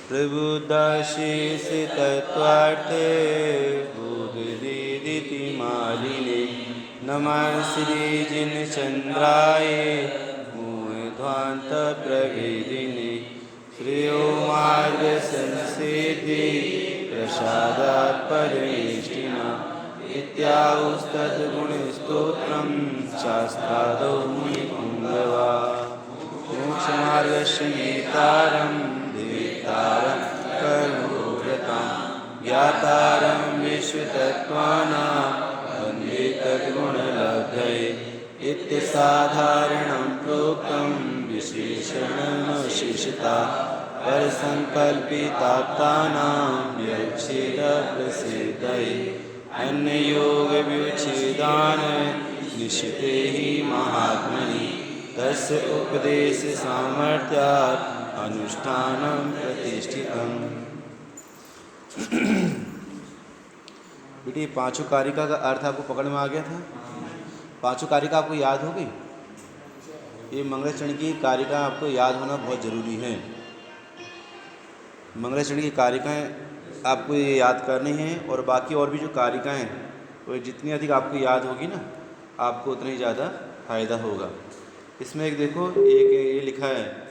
प्रबुद्धाशीषि तत्त्वार्थे बुद्धिदिति मालिने नमः श्री जिनचंद्राय मूढध्वांत प्रवेदिने श्रेयो मार्ग संसिद्धि प्रसादात् परमेष्टिना इत्याहुस्तद्गुणस्तोत्रं शास्त्रादौ मुनिपुङ्गवा मोक्षमार्गस्य नेतारं देवतारं कर्मव्रतं ज्ञातारं विश्वतत्त्वानां वन्दे तद्गुणलब्धये इत्यसाधारणं प्रोक्तं विशेषणमशिषता परसङ्कल्पिताप्तानां व्यवच्छेदप्रसिद्धये अन्ययोगव्युच्छेदान् निश्चिते हि महात्मनि तस्य उपदेशसामर्थ्यात् अनुष्ठानं प्रतिष्ठितम्। बेटी पांचों कारिका का अर्थ आपको पकड़ में आ गया था? पांचों कारिका आपको याद हो गई? ये मंगलाचरण की कारिका आपको याद होना बहुत ज़रूरी है। मंगलाचरण की कारिकाएँ आपको ये याद करनी है और बाकी और भी जो कारिकाएँ हैं वो जितनी अधिक आपको याद होगी ना आपको उतना ही ज़्यादा फायदा होगा। इसमें एक देखो एक ये लिखा है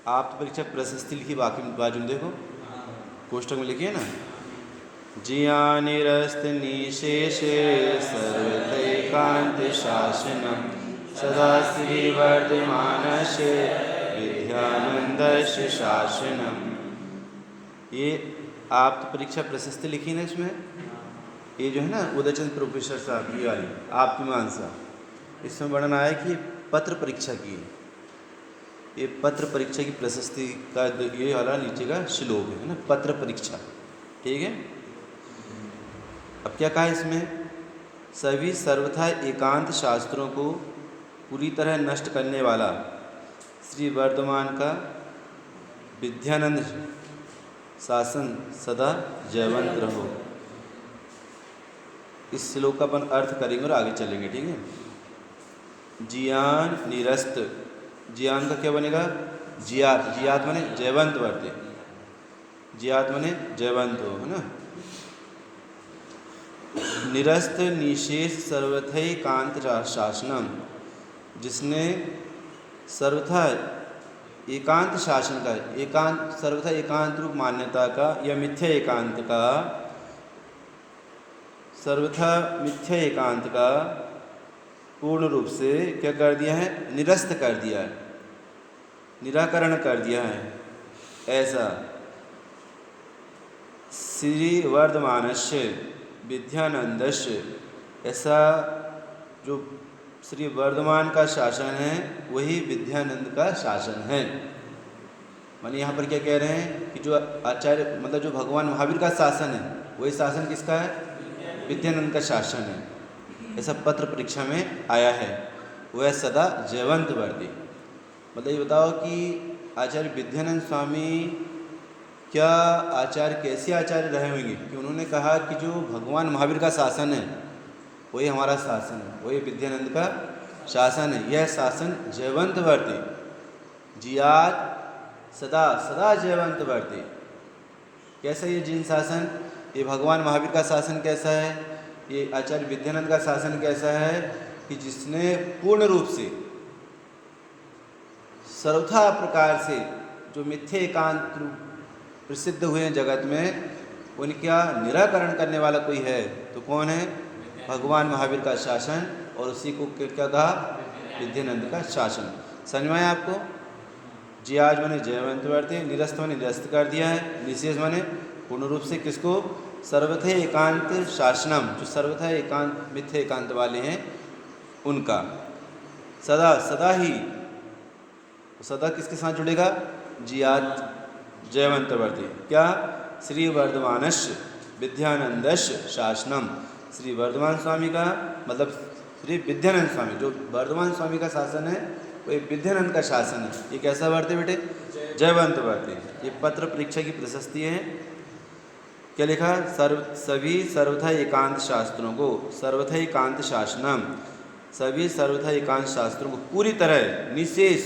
आप परीक्षा प्रशस्ति लिखी बाकी बाजू में देखो कोष्टक में लिखी है ना जियानिरस्त निशेषे सर्वतैकांत शासनम सदा श्री वर्धमानस्य विद्यानंदस्य शासनम। ये आप तो परीक्षा प्रशस्ति लिखी ना इसमें ये जो है ना उदयचंद प्रोफेसर साहब ये वाली आपकी मानसा इसमें वर्णन आया कि पत्र परीक्षा की ये पत्र परीक्षा की प्रशस्ति का ये वाला नीचे का श्लोक है ना पत्र परीक्षा ठीक है। अब क्या कहा इसमें सभी सर्वथा एकांत शास्त्रों को पूरी तरह नष्ट करने वाला श्री वर्धमान का विद्यानंद शासन सदा जयवंत रहो। इस श्लोक का अपन अर्थ करेंगे और आगे चलेंगे ठीक है। जियान निरस्त जियान का क्या बनेगा जियात जियात माने जयवंत वर्ते जियात माने जयवंत हो है ना। निरस्त निशेष सर्वथैकांत शासनम जिसने सर्वथा एकांत शासन का एकांत सर्वथा एकांत रूप मान्यता का या मिथ्या एकांत का सर्वथा मिथ्या एकांत का पूर्ण रूप से क्या कर दिया है निरस्त कर दिया है निराकरण कर दिया है। ऐसा श्री वर्धमानस्य विद्यानंदस्य ऐसा जो श्री वर्धमान का शासन है वही विद्यानंद का शासन है। माने यहाँ पर क्या कह रहे हैं कि जो आचार्य मतलब जो भगवान महावीर का शासन है वही शासन किसका है विद्यानंद का शासन है। ऐसा पत्र परीक्षा में आया है वह सदा जयवंत वर्ती। मतलब ये बताओ कि आचार्य विद्यानंद स्वामी क्या आचार्य कैसे आचार्य रहे होंगे कि उन्होंने कहा कि जो भगवान महावीर का शासन है वही हमारा शासन है वही विद्यानंद का शासन है। यह शासन जयवंत वर्ती जियात सदा सदा जयवंत वर्ती। कैसा ये जिन शासन ये भगवान महावीर का शासन कैसा है ये आचार्य विद्यानंद का शासन कैसा है कि जिसने पूर्ण रूप से सर्वथा प्रकार से जो मिथ्या एकांत प्रसिद्ध हुए हैं जगत में उनका निराकरण करने वाला कोई है तो कौन है भगवान महावीर का शासन और उसी को क्या कहा विद्यानंद का शासन। समझ में आया आपको। जियाज माने जयवंत वर्ते निरस्त माने निरस्त कर दिया है निशेष माने पूर्ण रूप से किसको सर्वथा एकांत शासनम जो सर्वथा एकांत मिथ्या एकांत वाले हैं उनका सदा सदा ही सदा किसके साथ जुड़ेगा जियात जयवंत वर्ते क्या श्री वर्धमानस्य विद्यानंदस्य शासनम श्री वर्धमान स्वामी का मतलब श्री विद्यानंद स्वामी जो वर्धमान स्वामी का शासन है वो विद्यानंद का शासन है। ये कैसा वर्ते बेटे जयवंत वर्ते। ये पत्र परीक्षा की प्रशस्ति है। क्या लिखा सभी सर्वथा एकांत शास्त्रों को सर्वथा एकांत शासनम सभी सर्वथा एकांत शास्त्रों को पूरी तरह निशेष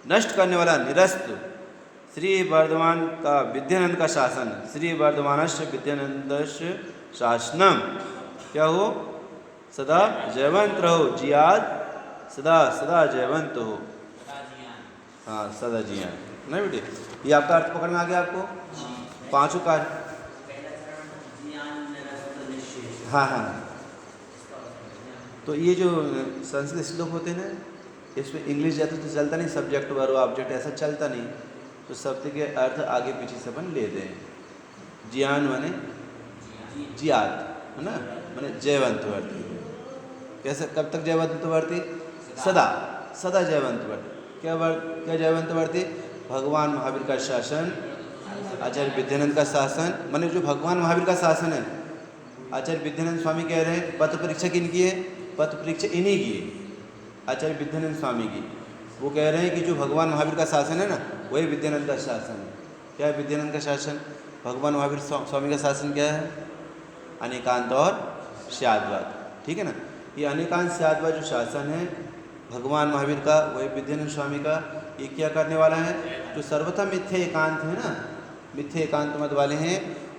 नष्ट करने वाला निरस्त श्री वर्धमान का विद्यानंद का शासन, श्री वर्धमानस्य विद्यानंदस्य शासनम क्या हो, सदा जयवंत रहो, जियाद सदा सदा जयवंत हो। हाँ सदा जियान, नहीं बेटे, ये आपका अर्थ पकड़ में आ गया आपको, पांचों कार्य। हाँ हाँ, तो ये जो संस्कृत श्लोक होते हैं ना, इसमें इंग्लिश जाते तो चलता नहीं, सब्जेक्ट वर्ब ऑब्जेक्ट ऐसा चलता नहीं, तो शब्द के अर्थ आगे पीछे से अपन लेते हैं। जियान माने जियाद है ना, माने जयवंत वर्ती, कैसे कब तक जयवंत वर्ती, सदा सदा जयवंत वर्ती। क्या जयवंत वर्ती, भगवान महावीर का शासन, आचार्य विद्यानंद का शासन, माने जो भगवान महावीर का शासन है, आचार्य विद्यानंद स्वामी कह रहे हैं पथ परीक्षा किनकी है, पथ परीक्षा इन्हीं की है, आचार्य विद्यानंद स्वामी की। वो कह रहे हैं कि जो भगवान महावीर का शासन है ना, वही विद्यानंद का शासन है। क्या है विद्यानंद का शासन, भगवान महावीर स्वामी का शासन क्या है, अनेकांत और स्याद्वाद, ठीक है ना। ये अनेकांत स्याद्वाद जो शासन है भगवान महावीर का, वही विद्यानंद स्वामी का, ये क्या करने वाला है, जो सर्वथा मिथ्या एकांत है ना, मिथ्या एकांत मत वाले हैं,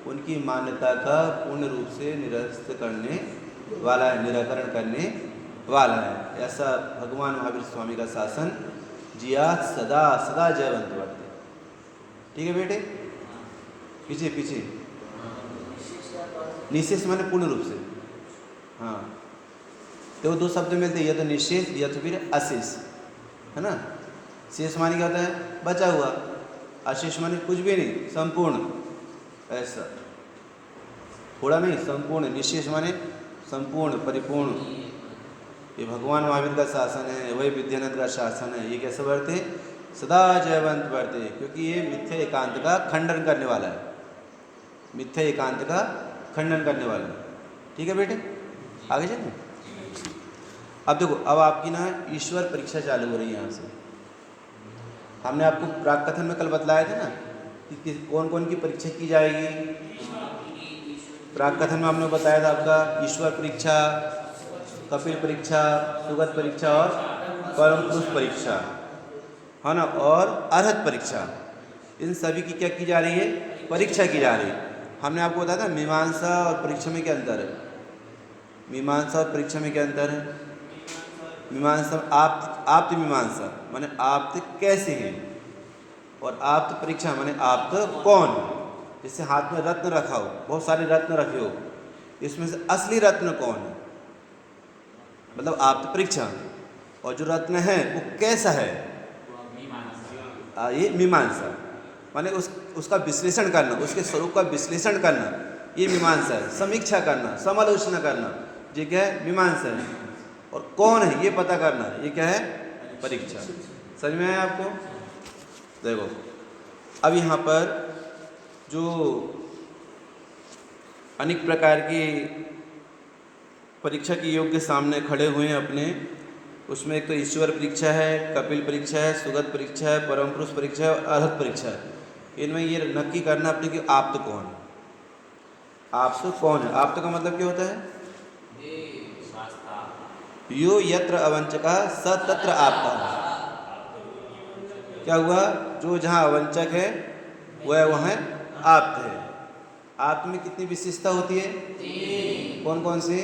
उनकी मान्यता का पूर्ण रूप से निरस्त करने वाला है, निराकरण करने वाला है। ऐसा भगवान महावीर स्वामी का शासन जिया सदा सदा जयवंत वर्ते। ठीक है बेटे, पीछे पीछे निशेष माने पूर्ण रूप से, हाँ तो दो शब्द मिलते हैं, या तो निशेष या तो फिर अशेष, है ना। शेष माने क्या होता है, बचा हुआ, अशेष माने कुछ भी नहीं, संपूर्ण, ऐसा थोड़ा नहीं, संपूर्ण। निशेष माने संपूर्ण परिपूर्ण। ये भगवान महावीर का शासन है, वही विद्यानंद का शासन है। ये कैसे बढ़ते, सदा जयवंत बढ़ते, क्योंकि ये मिथ्या एकांत का खंडन करने वाला है, मिथ्या एकांत का खंडन करने वाला है। ठीक है बेटे, आगे चलें। अब देखो, अब आपकी ना ईश्वर परीक्षा चालू हो रही है। यहाँ से हमने आपको प्राक कथन में कल बतलाया था ना कि कौन कौन की परीक्षा की जाएगी। प्राक कथन में हमने बताया था आपका ईश्वर परीक्षा, कपिल परीक्षा, सुगत परीक्षा और परम पुरुष परीक्षा, है ना, और अर्हत परीक्षा। इन सभी की क्या की जा रही है, परीक्षा की जा रही है। हमने आपको बताया था मीमांसा और परीक्षा में क्या अंतर है। मीमांसा और परीक्षा में क्या अंतर है। मीमांसा आप्त मीमांसा माने आप्त कैसे हैं, और आप्त परीक्षा माने आप्त कौन। जैसे हाथ में रत्न रखा हो, बहुत सारे रत्न रखे हो, इसमें से असली रत्न कौन है, मतलब आप्त परीक्षा। और जो रत्न है वो कैसा है, ये मीमांसा माने उसका विश्लेषण करना, उसके स्वरूप का विश्लेषण करना, ये मीमांसा है। समीक्षा करना, समालोचना करना, ये क्या है, मीमांसा है। और कौन है ये पता करना, ये क्या है, परीक्षा। समझ में आया आपको। देखो अब यहाँ पर जो अनेक प्रकार की परीक्षा के योग्य सामने खड़े हुए हैं अपने, उसमें एक तो ईश्वर परीक्षा है, कपिल परीक्षा है, सुगत परीक्षा है, परम पुरुष परीक्षा है और अर्हत परीक्षा है। इनमें ये नक्की करना अपने कि आप्त कौन है। आप्त कौन है, आप्त का मतलब क्या होता है, यो यत्र अवंचका स तत्र आप्ता। क्या हुआ, जो जहाँ अवंचक है वह वहाँ आप्त है। आप्त में कितनी विशेषता होती है, कौन कौन सी,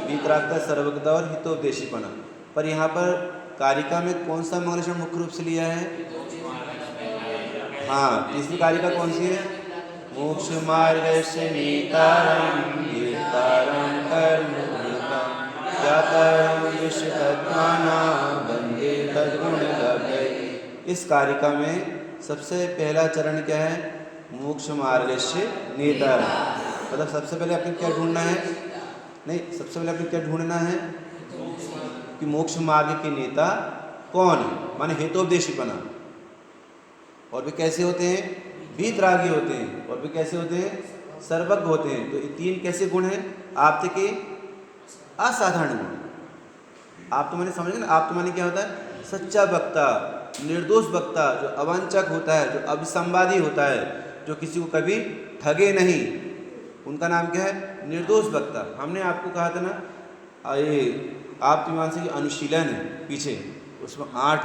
वीतरागता, सर्वज्ञता और हितोपदेशीपना। पर यहाँ पर कारिका में कौन सा मंगलक्षण मुख्य रूप से लिया है, हाँ तीसरी कारिका कौन सी है, मोक्ष मार्गस्य नेतारं नेतारं कर्मयोगं ज्ञातारं विश्वतत्त्वानां वन्दे तद्गुणगम्यं। इस कारिका में सबसे पहला चरण क्या है, मोक्ष मार्गस्य नेतारं, मतलब सबसे पहले अपने क्या ढूंढना है, नहीं सबसे पहले अपने क्या ढूंढना है कि मोक्ष मार्ग के नेता कौन है, माने हितोपदेशीपना। और वे कैसे होते हैं, वीतरागी होते हैं, और वे कैसे होते हैं, सर्वज्ञ होते हैं। तो ये तीन कैसे गुण हैं आप्त के, असाधारण गुण। आप्त माने समझ गए ना, आप्त माने क्या होता है, सच्चा वक्ता, निर्दोष वक्ता, जो अवंचक होता है, जो अभिसंवादी होता है, जो किसी को कभी ठगे नहीं, उनका नाम क्या है, निर्दोष वक्ता। हमने आपको कहा था ना ये आप्त मीमांसा की अनुशीलन है पीछे, उसमें 8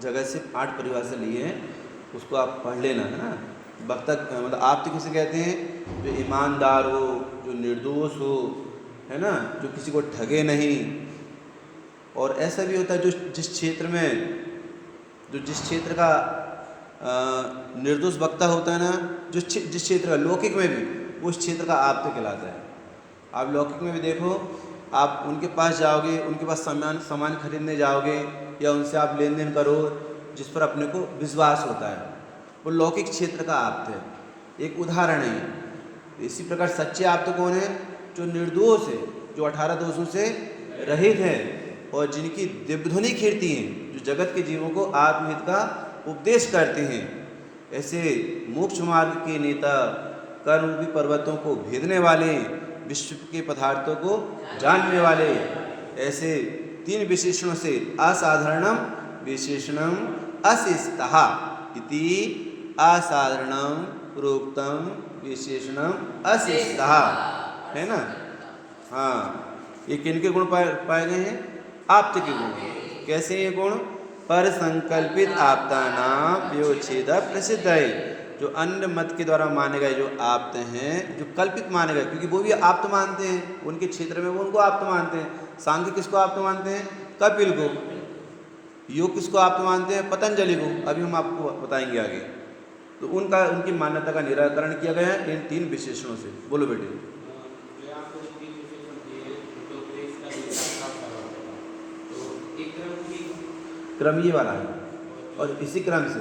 जगह से 8 परिभाषा लिए हैं, उसको आप पढ़ लेना, है ना। वक्ता मतलब आप तो किसे कहते हैं? जो ईमानदार हो, जो निर्दोष हो, है ना, जो किसी को ठगे नहीं। और ऐसा भी होता है जो जिस क्षेत्र का निर्दोष वक्ता होता है ना, जिस क्षेत्र का लौकिक में भी, वो उस क्षेत्र का आप्त कहलाता है। आप लौकिक में भी देखो, आप उनके पास जाओगे, उनके पास सामान खरीदने जाओगे या उनसे आप लेन देन करो जिस पर अपने को विश्वास होता है, वो लौकिक क्षेत्र का आप्त है। एक उदाहरण है। इसी प्रकार सच्चे आप्त कौन है? जो निर्दोष है, जो 18 दोषों से रहित है और जिनकी दिव्यध्वनि खीरती हैं, जो जगत के जीवों को आत्महित का उपदेश करते हैं। ऐसे मोक्ष मार्ग के नेता, कर्म रूपी पर्वतों को भेदने वाले, विश्व के पदार्थों को जानने वाले, ऐसे 3 विशेषणों से असाधारणम विशेषणम अशिष्टः इति असाधारणम प्रोक्तम विशेषणम अशिष्टः, है ना। हाँ, ये किनके गुण पाए गए हैं? आप्त के गुण। कैसे ये गुण? पर संकल्पित आप्तानाम व्योच्छेद प्रसिद्ध है। जो अन्य मत के द्वारा माने गए जो आप्त हैं, जो कल्पित माने गए, क्योंकि वो भी आप्त मानते हैं, उनके क्षेत्र में वो उनको आप्त मानते हैं। सांख्य किसको आप्त मानते हैं? कपिल को। योग किसको आप्त मानते हैं? पतंजलि को। अभी हम आपको बताएंगे आगे। तो उनकी मान्यता का निराकरण किया गया है इन 3 विशेषणों से। बोलो बेटे। क्रम ये वाला है, और इसी क्रम से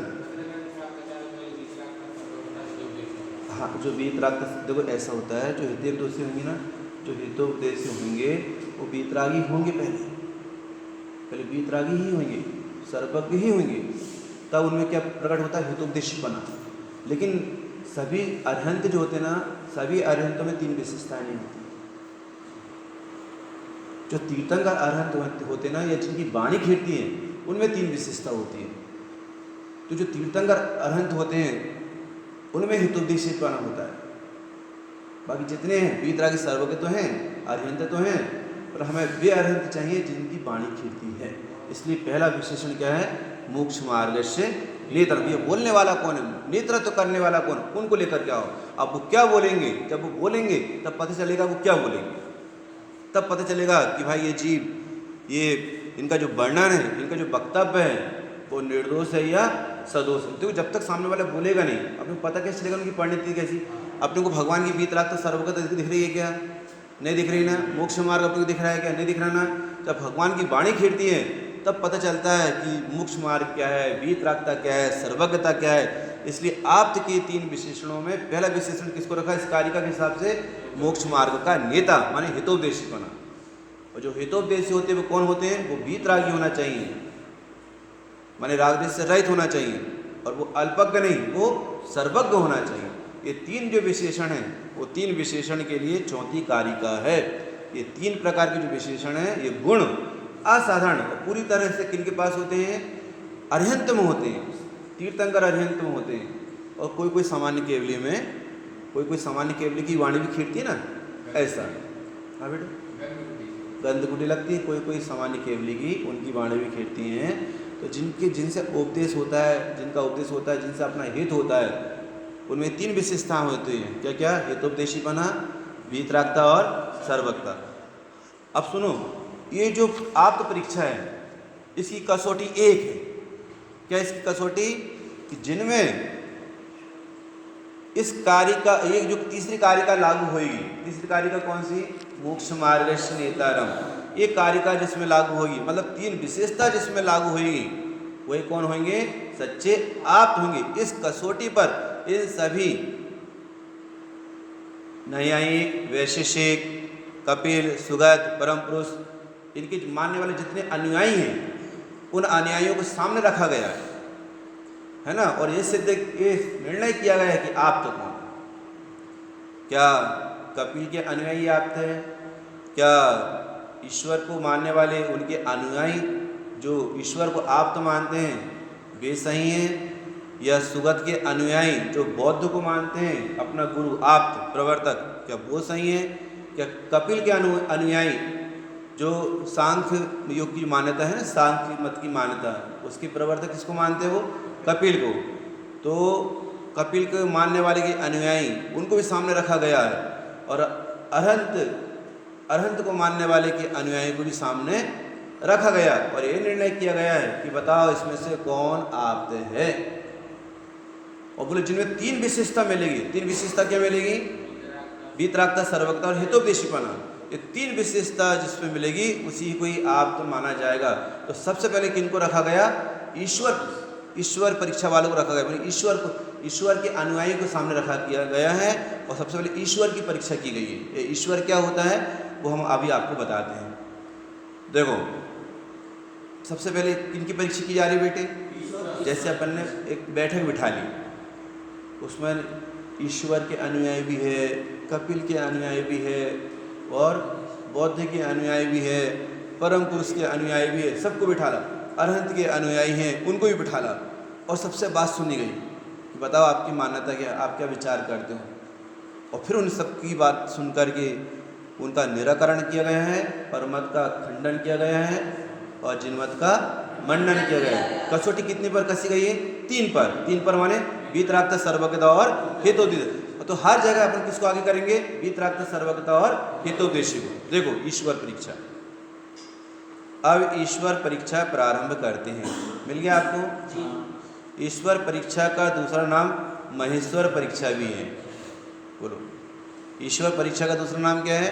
हाँ, जो वीतराग, देखो ऐसा होता है, जो हितोपदेशी होंगे ना, जो हितोपदेशी होंगे वो वीतरागी होंगे। पहले वीतरागी ही होंगे, सर्वज्ञ ही होंगे, तब उनमें क्या प्रकट होता है? हितोपदेशीपना। लेकिन सभी अरहंत जो होते हैं ना, सभी अरहंतों में 3 विशेषताएं नहीं होती। जो तीर्थंकर अरहंत होते ना, या जिनकी वाणी खीरती है, उनमें 3 विशेषता होती है। तो जो तीर्थंकर अरहंत होते हैं उनमें हितोपदेशीपना होता है। बाकी जितने हैं वीतरागी सर्वज्ञ तो हैं, अरहंत तो हैं, पर हमें वे अरहंत चाहिए जिनकी वाणी खीरती है। इसलिए पहला विशेषण क्या है? मोक्ष मार्ग से नेत्र। ये बोलने वाला कौन है? नेतृत्व करने वाला कौन? उनको लेकर के आओ। अब वो क्या बोलेंगे? जब वो बोलेंगे तब पता चलेगा वो क्या बोलेंगे। तब पता चलेगा कि भाई ये जीव, ये इनका जो वर्णन है, इनका जो वक्तव्य है, वो निर्दोष है या सदोष है। तो जब तक सामने वाला बोलेगा नहीं, अपने को पता कैसे चलेगा उनकी परिणति कैसी? अपने को भगवान की वीतराग तो सर्वगत दिख रही है क्या? नहीं दिख रही ना। मोक्ष मार्ग अपने को दिख रहा है क्या? नहीं दिख रहा ना। जब भगवान की वाणी खीरती है तब पता चलता है कि मोक्ष मार्ग क्या है, वीतरागता क्या है, सर्वज्ञता क्या है। इसलिए आप्त के 3 विशेषणों में पहला विशेषण किसको रखा? इस कारिका के हिसाब से मोक्ष मार्ग का नेता, माने हितोपदेशीपना। और जो हितोपदेशी होते हैं वो कौन होते हैं? वो वीतरागी होना चाहिए, माने रागद्वेष से रहित होना चाहिए, और वो अल्पज्ञ नहीं, वो सर्वज्ञ होना चाहिए। ये 3 जो विशेषण हैं, वो 3 विशेषण के लिए चौथी कारिका है। ये 3 प्रकार के जो विशेषण हैं, ये गुण असाधारण पूरी तरह से किनके पास होते हैं? अरहंत में होते हैं। तीर्थंकर अरहंत में होते हैं। और कोई सामान्य केवली में, कोई सामान्य केवली की वाणी भी खीरती है ना, ऐसा। हाँ बेटा, गंधकुटी लगती है। कोई सामान्य केवली की, उनकी वाणी भी खीरती हैं। तो जिनसे उपदेश होता है, जिनका उपदेश होता है, जिनसे अपना हित होता है, उनमें 3 विशेषताएं होती हैं। क्या क्या? हितोपदेशीपना, वीतरागता और सर्वज्ञता। अब सुनो, ये जो आप्त परीक्षा है, इसकी कसौटी एक है। क्या इसकी कसौटी? कि जिनमें इस कारिका, ये जो तीसरी कारिका लागू होगी, तीसरी कारिका कौन सी? मोक्ष मार्गस्य नेतारम। ये कारिका जिसमें लागू होगी, मतलब 3 विशेषता जिसमें लागू होगी, वही कौन होंगे? सच्चे आप्त होंगे। इस कसौटी पर इन सभी नैयायिक, वैशेषिक, कपिल, सुगत, परम पुरुष, इनके मानने वाले जितने अनुयायी हैं, उन अनुयायियों को सामने रखा गया है ना। और ये निर्णय किया गया है कि आप तो कौन? क्या कपिल के अनुयायी आप्त हैं? क्या ईश्वर को मानने वाले उनके अनुयायी जो ईश्वर को आप्त मानते हैं वे सही हैं? या सुगत के अनुयायी जो बौद्ध को मानते हैं अपना गुरु आप्त प्रवर्तक, क्या वो सही हैं? क्या कपिल के अनुयायी जो सांख्य योग की मान्यता है ना, सांख्य मत की मान्यता, उसके प्रवर्तक किसको मानते हैं? वो कपिल को। तो कपिल को मानने वाले के अनुयायी उनको भी सामने रखा गया है, और अरहंत को मानने वाले के अनुयायी को भी सामने रखा गया, और ये निर्णय किया गया है कि बताओ इसमें से कौन आप्त है। और बोले जिनमें 3 विशेषता मिलेगी। 3 विशेषता क्या मिलेगी? वीतरागता, सर्वज्ञता और हितोपदेशीपना। ये 3 विशेषता जिसमें मिलेगी उसी को ही आप्त माना जाएगा। तो सबसे पहले किनको रखा गया? ईश्वर परीक्षा वालों को रखा गया। ईश्वर के अनुयायी को सामने रखा किया गया है, और सबसे पहले ईश्वर की परीक्षा की गई है। ये ईश्वर क्या होता है वो हम अभी आपको बताते हैं। देखो, सबसे पहले किनकी परीक्षा की जा रही बेटे? जैसे अपन ने एक बैठक बिठा ली, उसमें ईश्वर के अनुयायी भी है, कपिल के अनुयायी भी है, और बौद्ध के अनुयायी भी है, परम पुरुष के अनुयायी भी है, सबको बिठा ला। अरहंत के अनुयायी हैं, उनको भी बिठा ला, और सबसे बात सुनी गई कि बताओ आपकी मान्यता क्या, आप क्या विचार करते हो। और फिर उन सबकी बात सुन करके उनका निराकरण किया गया है, परमत का खंडन किया गया है, और जिनमत का मंडन किया गया है। कसौटी कितने पर कसी गई है? 3 पर। 3 पर माने वीतरागता, सर्वज्ञता और हितोपदेश। तो हर जगह अपन किसको आगे करेंगे? वीतरागता, सर्वज्ञता और हितोपदेशी को। देखो, ईश्वर परीक्षा। अब ईश्वर परीक्षा प्रारंभ करते हैं। मिल गया आपको? ईश्वर परीक्षा का दूसरा नाम महेश्वर परीक्षा भी है। बोलो, ईश्वर परीक्षा का दूसरा नाम क्या है?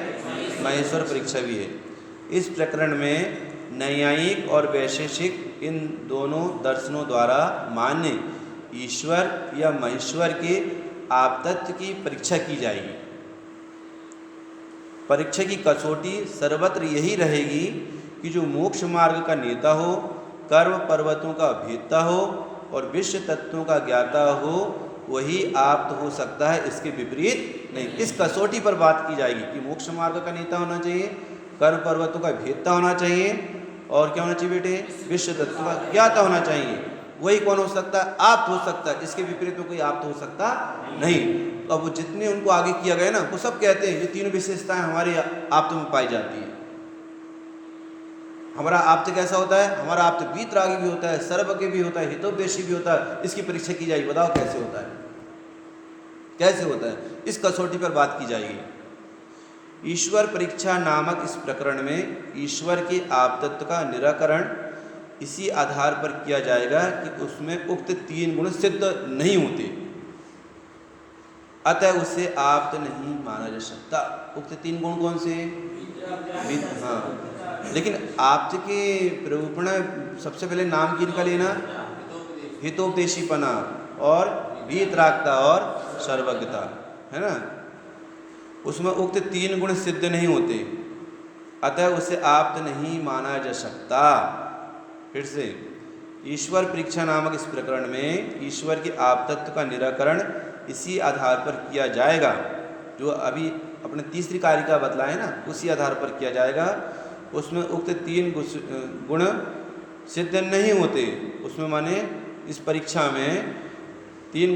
महेश्वर परीक्षा भी है। इस प्रकरण में नैयायिक और वैशेषिक इन दोनों दर्शनों द्वारा मान्य ईश्वर या महेश्वर के आपतत्व की परीक्षा की जाएगी। परीक्षा की कसौटी सर्वत्र यही रहेगी कि जो मोक्ष मार्ग का नेता हो, कर्म पर्वतों का भेदता हो और विश्व तत्वों का ज्ञाता हो, वही आप्त हो सकता है, इसके विपरीत नहीं। इस कसौटी पर बात की जाएगी कि मोक्ष मार्ग का नेता होना चाहिए, कर्म पर्वतों का भेदता होना चाहिए, और क्या होना चाहिए बेटे? विश्व तत्व का ज्ञाता होना चाहिए। वही कौन हो सकता है? आप्त हो सकता है। इसके विपरीत में कोई आप्त हो सकता नहीं। तो अब जितने उनको आगे किया गया ना, वो सब कहते हैं ये 3 विशेषताएं हमारे आप्त में पाई जाती है। हमारा आप्त कैसा होता है? हमारा आप्त वीतरागी भी होता है, सर्वज्ञ भी होता है, हितोपदेशी भी होता है। इसकी परीक्षा की जाएगी। बताओ कैसे होता है? कैसे होता है? इस कसौटी पर बात की जाएगी। ईश्वर परीक्षा नामक इस प्रकरण में ईश्वर के आपतत्व का निराकरण इसी आधार पर किया जाएगा कि उसमें उक्त 3 गुण सिद्ध नहीं होते, अतः उसे आप्त नहीं माना जा सकता। उक्त 3 गुण कौन से? हाँ, लेकिन आप्त के प्ररूपण सबसे पहले नाम किनका लेना? हितोपदेशीपना और वीतरागता और सर्वज्ञता, है ना। उसमें उक्त 3 गुण सिद्ध नहीं होते, अतः उसे आप्त नहीं माना जा सकता। फिर से, ईश्वर परीक्षा नामक इस प्रकरण में ईश्वर के आपतत्व का निराकरण इसी आधार पर किया जाएगा, जो अभी अपने तीसरी कारिका बतलाए ना, उसी आधार पर किया जाएगा। उसमें उक्त 3 गुण सिद्ध नहीं होते। उसमें माने इस परीक्षा में 3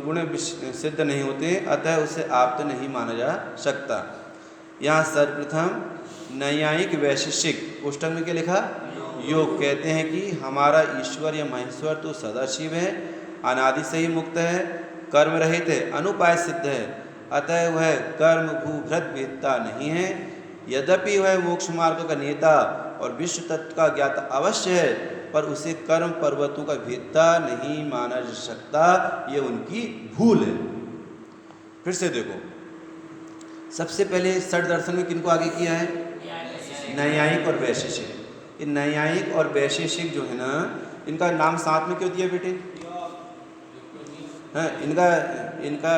गुण सिद्ध नहीं होते, अतः उसे आप्त नहीं माना जा सकता। यहाँ सर्वप्रथम नैयायिक वैशेषिक कोष्ठक में क्या लिखा? योग कहते हैं कि हमारा ईश्वर या महेश्वर तो सदाशिव है, अनादि से ही मुक्त है, कर्म रहित है, अनुपाय सिद्ध है, अतः वह कर्म भूभृत भेदता नहीं है। यद्यपि वह मोक्ष मार्ग का नेता और विश्व तत्व का ज्ञाता अवश्य है, पर उसे कर्म पर्वतों का भेदता नहीं माना जा सकता। ये उनकी भूल है। फिर से देखो, सबसे पहले षड दर्शन में किनको आगे किया है? नैयायिक और वैशेषिक। ये नैयायिक और वैशेषिक जो है ना, इनका नाम साथ में क्यों दिया बेटे? हाँ, इनका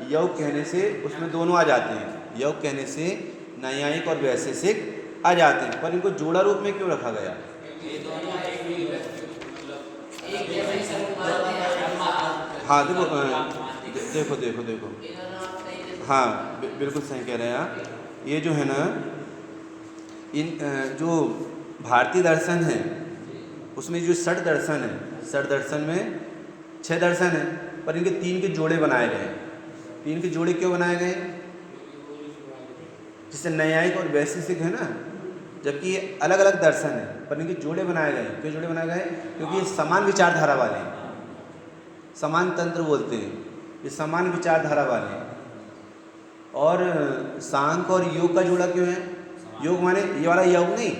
योग कहने से उसमें दोनों आ जाते हैं। योग कहने से नैयायिक और वैशेषिक आ जाते हैं, पर इनको जोड़ा रूप में क्यों रखा गया? हाँ देखो देखो देखो, हाँ बिल्कुल सही कह रहे हैं आप। ये जो है ना, इन जो भारतीय दर्शन है उसमें जो षड दर्शन है, षड दर्शन में 6 दर्शन है, पर इनके 3 के जोड़े बनाए गए। 3 के जोड़े क्यों बनाए गए? जिससे नैयायिक और वैशेषिक है ना, जबकि ये अलग अलग दर्शन है, पर इनके जोड़े बनाए गए। क्यों जोड़े बनाए गए? क्योंकि ये समान विचारधारा वाले हैं, समान तंत्र बोलते हैं, ये समान विचारधारा वाले हैं। और सांख्य और योग का जोड़ा क्यों है? योग माने ये वाला योग नहीं,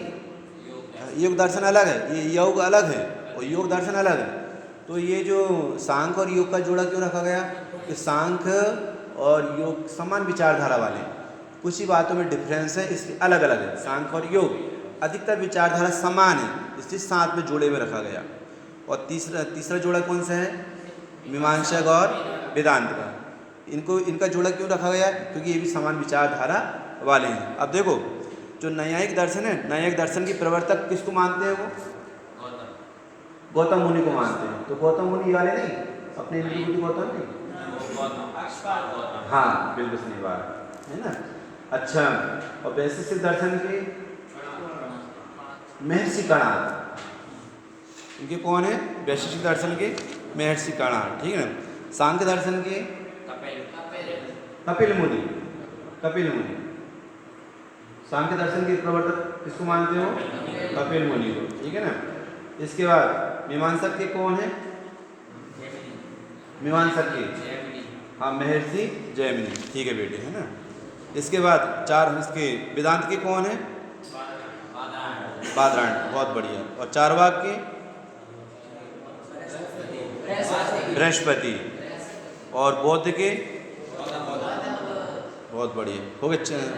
योग दर्शन अलग है, ये योग अलग है और योग दर्शन अलग है। तो ये जो सांख्य और योग का जोड़ा क्यों रखा गया? कि सांख्य और योग समान विचारधारा वाले, कुछ ही बातों में डिफरेंस है, इसलिए अलग अलग है। सांख्य और योग अधिकतर विचारधारा समान है, इसलिए साथ में जोड़े में रखा गया। और तीसरा जोड़ा कौन सा है? मीमांसक और वेदांत का। इनका जोड़ा क्यों रखा गया? क्योंकि ये भी समान विचारधारा वाले हैं। अब देखो, जो न्यायिक दर्शन है, न्यायिक दर्शन की प्रवर्तक किसको मानते हैं? वो गौतम मुनि को मानते हैं। तो गौतम मुनि वाले नहीं, अपने इंद्रबुद्धि गौतम नहीं, हाँ बिल्कुल सही बात है ना। अच्छा, और वैशेषिक दर्शन के महर्षि कणाद, इनके कौन है? वैशेषिक दर्शन के महर्षि कणाद, ठीक है ना। सांख्य दर्शन के कपिल मुनि, कपिल मुनि। सांख्य दर्शन के प्रवर्तक किसको मानते हो? कपिल मुनि को, ठीक है ना। इसके बाद मीमांसक के कौन है? मीमांसक के हाँ महर्षि जैमिनी, ठीक है बेटे, है ना। इसके बाद चार इसके वेदांत के कौन है? बादरायण, बहुत बढ़िया। और चारवाक के बृहस्पति। और बौद्ध के बहुत बढ़िया। हो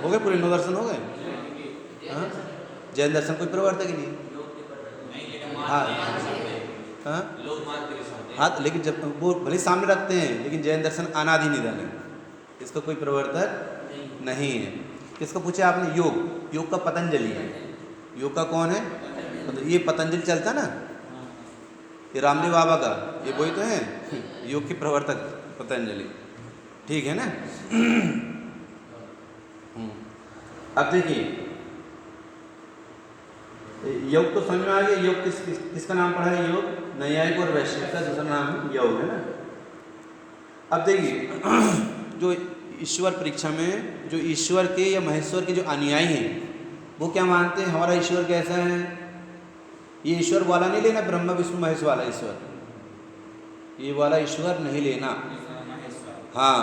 गए पूरे 9 दर्शन हो गए। हाँ, जैन दर्शन कोई प्रवर्तक ही नहीं। हाँ हाँ हाँ, लेकिन जब वो भले सामने रखते हैं, लेकिन जैन दर्शन अनादि निधन है, इसका कोई प्रवर्तक नहीं है। किसको पूछे आपने? योग का पतंजलि है। योग का कौन है? ये पतंजलि चलता ना, ये रामदेव बाबा का, ये वही तो है योग के प्रवर्तक पतंजलि, ठीक है ना। अब देखिए, योग तो समझ में आ गया। योग किसका नाम पड़ा है? योग न्यायिक और वैशेषिक का दूसरा नाम योग है ना। अब देखिए, जो ईश्वर परीक्षा में जो ईश्वर के या महेश्वर के जो अनुयायी हैं, वो क्या मानते हैं? हमारा ईश्वर कैसा है? ये ईश्वर वाला नहीं लेना, ब्रह्मा विष्णु महेश वाला ईश्वर, ये वाला ईश्वर नहीं लेना। हाँ,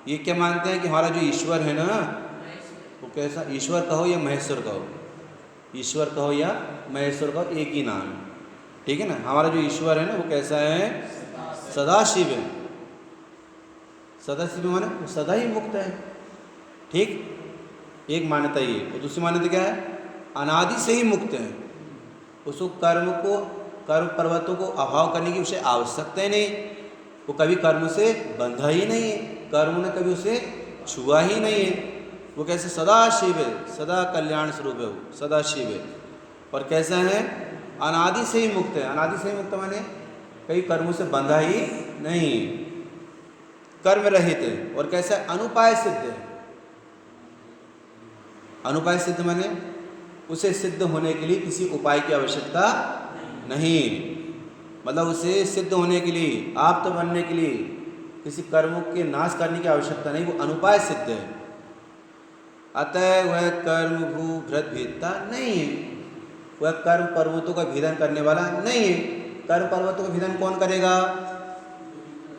ये क्या मानते हैं कि हमारा जो ईश्वर है ना, वो कैसा? ईश्वर कहो या महेश्वर कहो, ईश्वर कहो या महेश्वर कहो, एक ही नाम है, ठीक है ना। हमारा जो ईश्वर है ना, वो कैसा है? सदाशिव है। सदाशिव माने वो सदा ही मुक्त है, ठीक। एक मान्यता ये। और दूसरी मान्यता क्या है? अनादि से ही मुक्त है, उसको कर्म पर्वतों को अभाव करने की उसे आवश्यकता ही नहीं, वो कभी कर्म से बंधा ही नहीं है, कर्म ने कभी उसे छुआ ही नहीं है। वो कैसे? सदा शिव है, सदा कल्याण स्वरूप है, वो सदा शिव है। और कैसा है? अनादि से ही मुक्त है। अनादि से ही मुक्त माने कई कर्मों से बंधा ही नहीं, कर्म रहित है। और कैसा है? अनुपाय सिद्ध है। अनुपाय सिद्ध माने उसे सिद्ध होने के लिए किसी उपाय की आवश्यकता नहीं, मतलब उसे सिद्ध होने के लिए, आप्त बनने के लिए किसी कर्मों के नाश करने की आवश्यकता नहीं, वो अनुपाय सिद्ध है। अतः वह कर्म भू भृत भेदता नहीं है, वह कर्म पर्वतों का भेदन करने वाला नहीं है। कर्म पर्वतों का भेदन कौन करेगा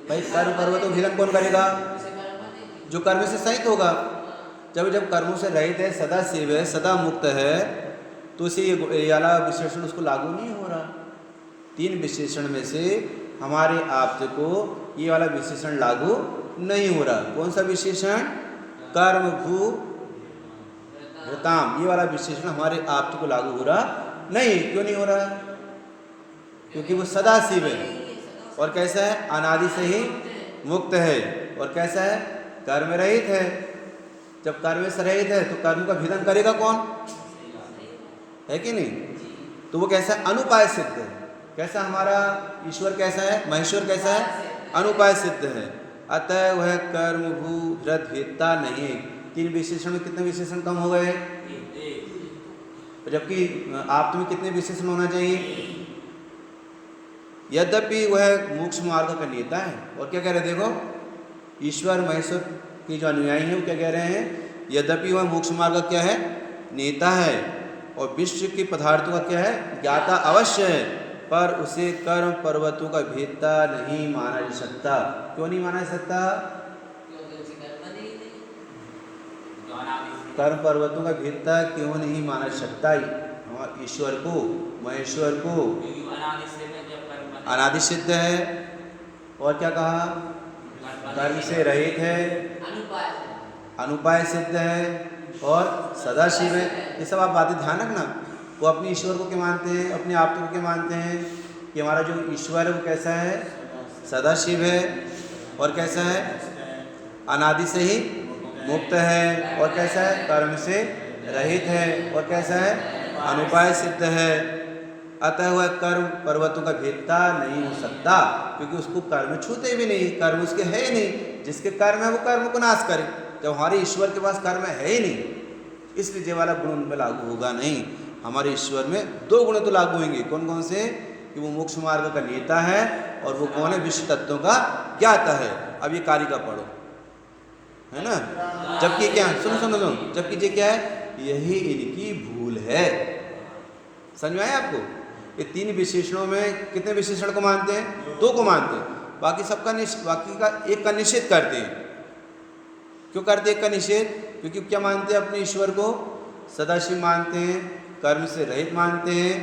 भाई? कर्म पर्वतों का भेदन कौन करेगा? जो कर्म से सहित होगा। जब कर्मों से रहित है, सदा शिव है, सदा मुक्त है, तो इसे ये वाला विशेषण उसको लागू नहीं हो रहा। 3 विशेषण में से हमारे आप्त को ये वाला विशेषण लागू नहीं हो रहा। कौन सा विशेषण? कर्म भू भृताम, ये वाला विशेषण हमारे आप्त को लागू हो रहा नहीं। क्यों नहीं हो रहा? क्योंकि वो सदा शिव है। और कैसा है? अनादि से ही मुक्त है। और कैसा है? कर्म रहित है। जब कर्म से रहित है तो कर्म का भेदन करेगा कौन? है कि नहीं? तो वो कैसा है? अनुपाय सिद्ध है। कैसा हमारा ईश्वर कैसा है? महेश्वर कैसा है? अनुपाय सिद्ध है। अतः वह कर्म भू भृत भेदता नहीं है। 3 विशेषण में कितने विशेषण कम हो गए? जबकि आप में कितने विशेषण होना चाहिए? यद्यपि वह मोक्ष मार्ग का नेता है। और क्या कह रहे हैं? देखो, ईश्वर महेश्वर के जो अनुयायी हैं वो क्या कह रहे हैं? यद्यपि वह मोक्ष मार्ग का क्या है? नेता है। और विश्व के पदार्थों का क्या है, ज्ञाता अवश्य है, पर उसे कर्म पर्वतों का भेदता नहीं माना जा सकता। क्यों नहीं माना जा सकता? कर्म पर्वतों का भेदता क्यों नहीं माना जा सकता? ईश्वर को, महेश्वर को अनादि सिद्ध है, और क्या कहा, कर्म से रहित है, अनुपाय सिद्ध है, और सदाशिव है। ये सब आप बातें ध्यान रखना। वो अपने ईश्वर को क्या मानते हैं, अपने आप को क्या मानते हैं कि हमारा जो ईश्वर है वो कैसा है, सदाशिव है, और कैसा है, अनादि से ही मुक्त है, और कैसा है, कर्म से रहित है, और कैसा है, अनुपाय सिद्ध है। अतः वह कर्म पर्वतों का भेदता नहीं हो सकता, क्योंकि उसको कर्म छूते भी नहीं, कर्म उसके है ही नहीं। जिसके कर्म है वो कर्म को नाश करे। जब हमारे ईश्वर के पास कर्म है ही नहीं, इसलिए ये वाला गुण उनमें लागू होगा नहीं। हमारे ईश्वर में दो गुण तो लागू होंगे। कौन कौन से? कि वो मोक्ष मार्ग का नेता है, और वो कौन है, विश्व तत्वों का ज्ञाता है। अब ये कारिका पढ़ो, है ना। जबकि क्या, सुनो सुनो सुनो, जबकि ये क्या है, यही इनकी भूल है। समझ में आया आपको? ये तीन विशेषणों में कितने विशेषण को मानते हैं? दो को मानते हैं, बाकी सबका बाकी का एक का निषेध करते हैं। क्यों करते एक का निषेध? क्योंकि क्या मानते हैं अपने ईश्वर को? सदाशिव मानते हैं, कर्म से रहित मानते हैं,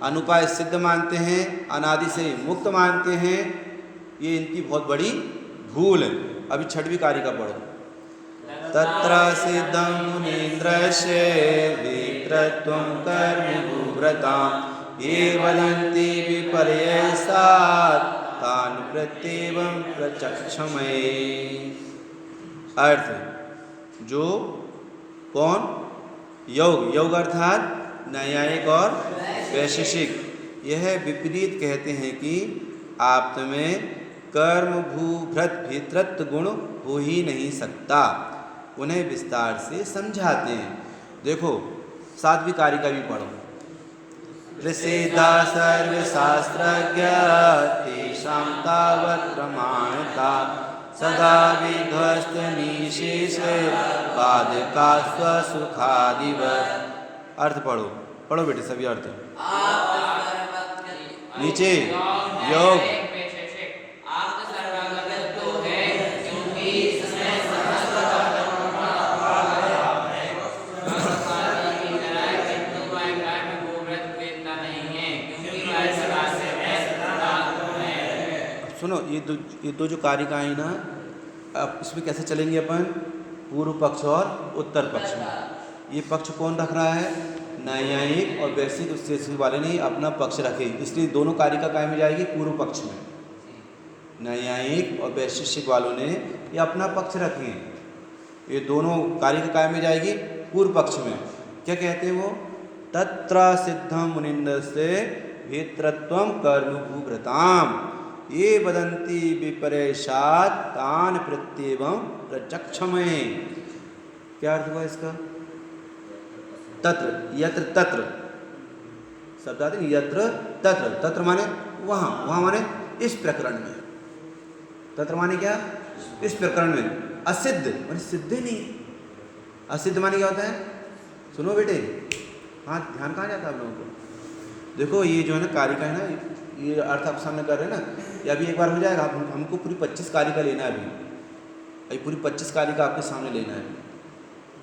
अनुपाय सिद्ध मानते हैं, अनादि से मुक्त मानते हैं। ये इनकी बहुत बड़ी भूल है। अभी छठवीं कारिका पढ़ो। तत्र सिद्धं मुनीन्द्रस्य विक्रत्वं कर्मभूव्रतां ये वदन्ति विपर्ययसात् तान् प्रत्येवं प्रचक्षमये। अर्थ, जो कौन, योग, योग अर्थात न्यायिक और वैशेषिक, यह विपरीत कहते हैं कि आप में कर्म भूभृत भीतरत्व गुण हो ही नहीं सकता। उन्हें विस्तार से समझाते हैं। देखो सातवीं कारिका भी पढ़ो। प्रसिद्धा सर्वशास्त्रज्ञ तेषां तावत् प्रमाणता सदा विध्वस्त निशेष पादका स्वसुखादिवत्। अर्थ पढ़ो, पढ़ो बेटे सभी अर्थ। नीचे योग, सुनो ये दो जो कारिकाएं हैं ना, अब इसमें कैसे चलेंगे अपन, पूर्व पक्ष और उत्तर पक्ष में। ये पक्ष कौन रख रहा है? न्यायिक और वैश्विक विश्लेषण वाले ने अपना पक्ष रखे, इसलिए दोनों कारिका काय में जाएगी, पूर्व पक्ष में। न्यायिक और वैशेषिक वालों ने ये अपना पक्ष रखे, ये दोनों कारिका काय में जाएगी, पूर्व पक्ष में। क्या कहते हैं वो? तत्र सिद्धं मुनिन्दस्य भेत्रत्वं कर्म भूभृताम् ये वदन्ति विपर्ययसात् तान् प्रत्येवं प्रचक्षमये। क्या अर्थ हुआ इसका? तत्र, यत्र तत्र शब्द आते हैं, यत्र तत्र, तत्र माने वहाँ, वहाँ माने इस प्रकरण में। तत्र माने क्या? इस प्रकरण में। असिद्ध माने सिद्ध नहीं। असिद्ध माने क्या होता है? सुनो बेटे, हाँ ध्यान कहाँ जाता है आप लोगों को? देखो ये जो है ना कारिका है ना, ये अर्थ आप सामने कर रहे हैं ना, ये अभी एक बार हो जाएगा। हमको पूरी 25 कारिका लेना है अभी पूरी 25 कारिका आपके सामने लेना है।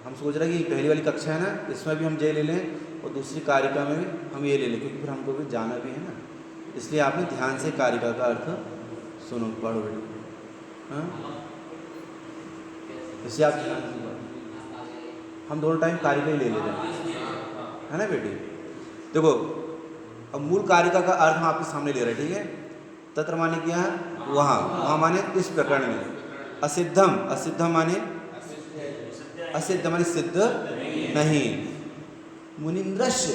हम सोच रहे हैं कि पहली वाली कक्षा है ना, इसमें भी हम जे ले लें और दूसरी कारिका में भी हम ये ले लें, क्योंकि फिर हमको भी जाना भी है ना। इसलिए आपने ध्यान से कारिका का अर्थ सुनो, पढ़ो बेटे। हाँ, इससे आप ध्यान से पढ़ो। हम दोनों टाइम कारिका ही ले लेते हैं, है ना बेटे। देखो अब मूल कारिका का अर्थ हम आपके सामने ले रहे हैं, ठीक है। तत्र माने क्या? वहाँ, वहाँ माने इस प्रकरण में। असिद्धम, असिद्धम माने असिद्ध माने सिद्ध नहीं। मुनिन्द्रस्य,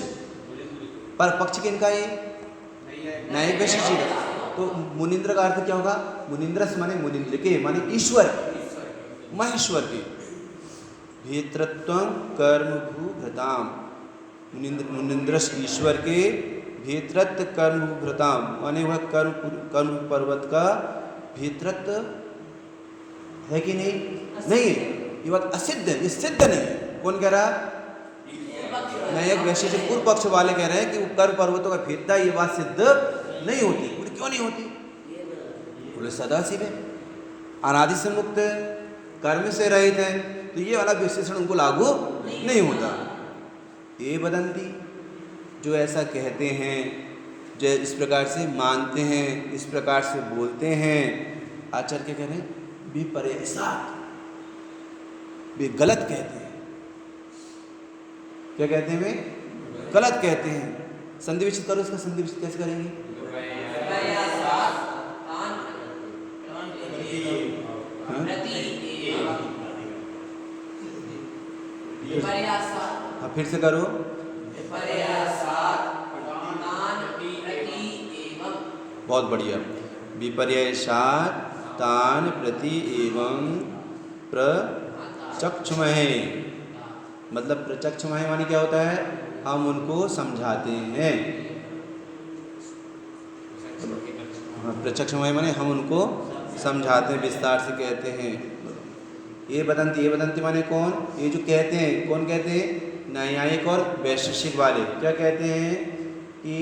पर पक्ष किनका ये? न्यायिक वैशेषिक। तो मुनिन्द्र का अर्थ क्या होगा? मुनिन्द्रस्य माने मुनिन्द्र के, माने ईश्वर, महेश्वर के। भेत्रत्वं कर्म भूभृताम्, मुनिन्द्रस्य ईश्वर के, भेत्रत्व कर्म भूभृताम् माने वह कर्म पर्वत का भेत्रत्व है कि नहीं? नहीं, ये बात असिद्ध है, ये सिद्ध नहीं है। कौन कह रहा? न्यायिक वैशेषिक पूर्व पक्ष वाले कह रहे हैं कि वो कर्म पर्वतों का भेदता ये बात सिद्ध नहीं होती। बोले क्यों नहीं होती? बोले सदाशिव है, अनादि से मुक्त है, कर्म से रहित है, तो ये वाला विशेषण उनको लागू नहीं होता। ये वदंती, जो ऐसा कहते हैं, जो इस प्रकार से मानते हैं, इस प्रकार से बोलते हैं, आचार्य क्या कह रहे हैं? विपर्ययसात्, वे गलत कहते हैं। क्या कहते हैं? वे गलत कहते हैं। संधि विच्छेद करो, इसका संधि विच्छेद कैसे करेंगे? हाँ, फिर से करो। बहुत बढ़िया। विपर्ययसात् तान् प्रति एवं प्रचक्षुमहे, मतलब प्रचक्षुमहे माने क्या होता है? हम उनको समझाते हैं। हाँ, प्रचक्षुमहे माने हम उनको समझाते हैं, विस्तार से कहते हैं। ये वदंती माने कौन? ये जो कहते हैं, कौन कहते हैं? न्यायिक और वैशेषिक वाले। क्या कहते हैं? कि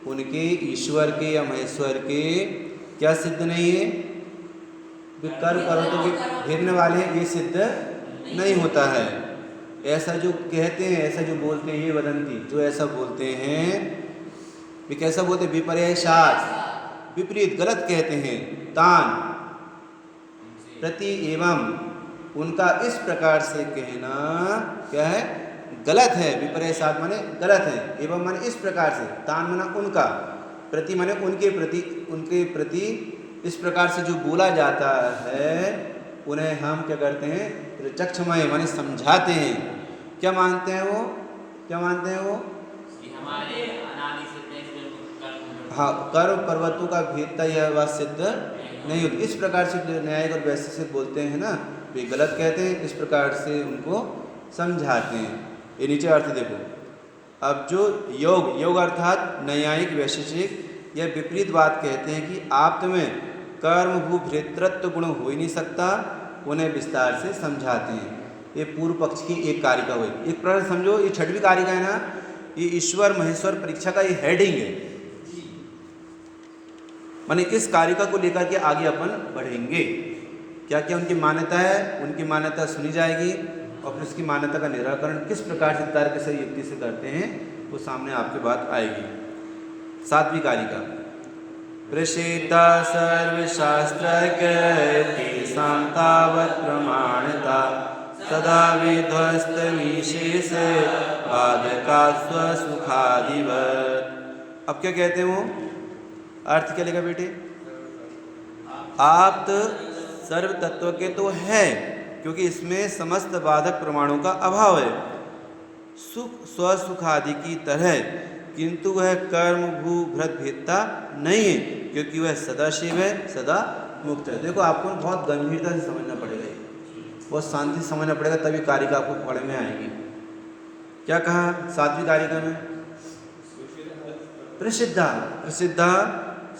उनके ईश्वर के या महेश्वर के क्या सिद्ध नहीं है? कर्म पर्वतों के भेदने वाले हैं, ये सिद्ध नहीं होता है। ऐसा जो कहते हैं, ऐसा जो बोलते हैं, ये वदंती जो ऐसा बोलते हैं, वे कैसा बोलते हैं? विपर्ययसात्, विपरीत, गलत कहते हैं। तान प्रति एवं, उनका इस प्रकार से कहना क्या है? गलत है। विपर्ययसात् माने गलत है, एवं माने इस प्रकार से, तान माना उनका, प्रति माने उनके प्रति इस प्रकार से जो बोला जाता है, उन्हें हम क्या करते हैं? प्रचक्षमय माने समझाते हैं। क्या मानते हैं वो? क्या मानते हैं वो? हमारे अनादि से, हाँ, कर्म पर्वतों का भेदता यह बात सिद्ध नहीं होती। इस प्रकार से जो न्यायिक और वैशेषिक बोलते हैं ना, वे गलत कहते हैं, इस प्रकार से उनको समझाते हैं। ये नीचे अर्थ देखो। अब जो योग अर्थात न्यायिक वैशेषिक यह विपरीत बात कहते हैं कि आप में कर्म भू भृतृत्व गुण हो ही नहीं सकता, उन्हें विस्तार से समझाते हैं। ये पूर्व पक्ष की एक कारिका हुई। एक प्रकार समझो, ये 6वीं कारिका है ना, ये ईश्वर महेश्वर परीक्षा का ये हेडिंग है। माने इस कारिका को लेकर के आगे अपन बढ़ेंगे। क्या क्या उनकी मान्यता है, उनकी मान्यता सुनी जाएगी, और फिर उसकी मान्यता का निराकरण किस प्रकार से तर्क से युक्ति से करते हैं, वो सामने आपके बात आएगी। 7वीं कारिका। प्रसिद्धा सर्वशास्त्रज्ञ तेषां तावत् प्रमाणता सदा विध्वस्त निशेष बाधका स्वसुखादिवत्। अब क्या कहते हैं वो? अर्थ क्या लेगा बेटे? आप सर्व तत्व के तो है, क्योंकि इसमें समस्त बाधक प्रमाणों का अभाव है, सुख स्वसुख आदि की तरह, किंतु वह कर्म भू भृत भेदता नहीं है, क्योंकि वह सदा शिव है, सदा मुक्त है। देखो, आपको बहुत गंभीरता से समझना पड़ेगा, बहुत शांति से समझना पड़ेगा, तभी कारिका आपको पढ़ में आएगी। क्या कहा 7वीं कारिका में? प्रसिद्धा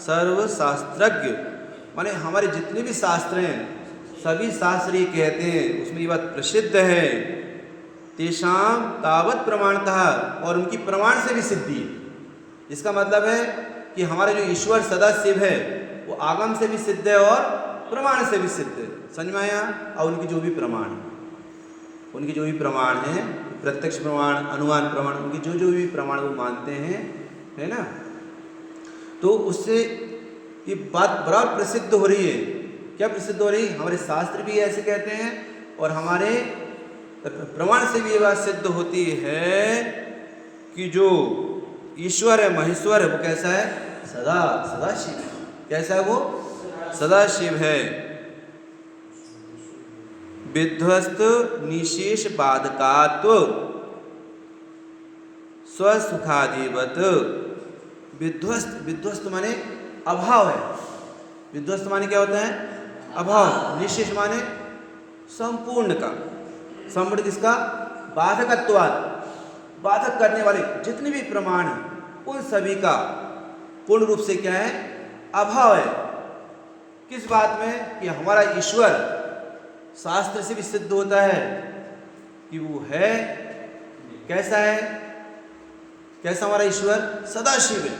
सर्वशास्त्रज्ञ, माने हमारे जितने भी शास्त्र हैं, सभी शास्त्र ये कहते हैं, उसमें ये बात प्रसिद्ध है, तेषां तावत् प्रमाणतः, और उनकी प्रमाण से भी सिद्धि। इसका मतलब है कि हमारे जो ईश्वर सदा शिव है, वो आगम से भी सिद्ध है और प्रमाण से भी सिद्ध है। समझ में आया? और उनकी जो भी प्रमाण है, प्रत्यक्ष प्रमाण, अनुमान प्रमाण, उनकी जो भी प्रमाण वो मानते हैं, है ना, तो उससे ये बात बराबर प्रसिद्ध हो रही है। क्या प्रसिद्ध हो रही? हमारे शास्त्र भी ऐसे कहते हैं, और हमारे प्रमाण से भी ये बात सिद्ध होती है कि जो ईश्वर है, महेश्वर है, वो कैसा है? सदा शिव है। कैसा है वो? सदा शिव है। विध्वस्त निशेष बाधकात्व स्वसुखादिवत। विध्वस्त माने अभाव है। विध्वस्त माने क्या होता है? अभाव। निशेष माने संपूर्ण का। संपूर्ण किसका? बाधकत्वात्, बाधक करने वाले जितने भी प्रमाण हैं, उन सभी का पूर्ण रूप से क्या है? अभाव है। किस बात में? कि हमारा ईश्वर शास्त्र से भी सिद्ध होता है कि वो है, कैसा है? कैसा हमारा ईश्वर? सदाशिव है,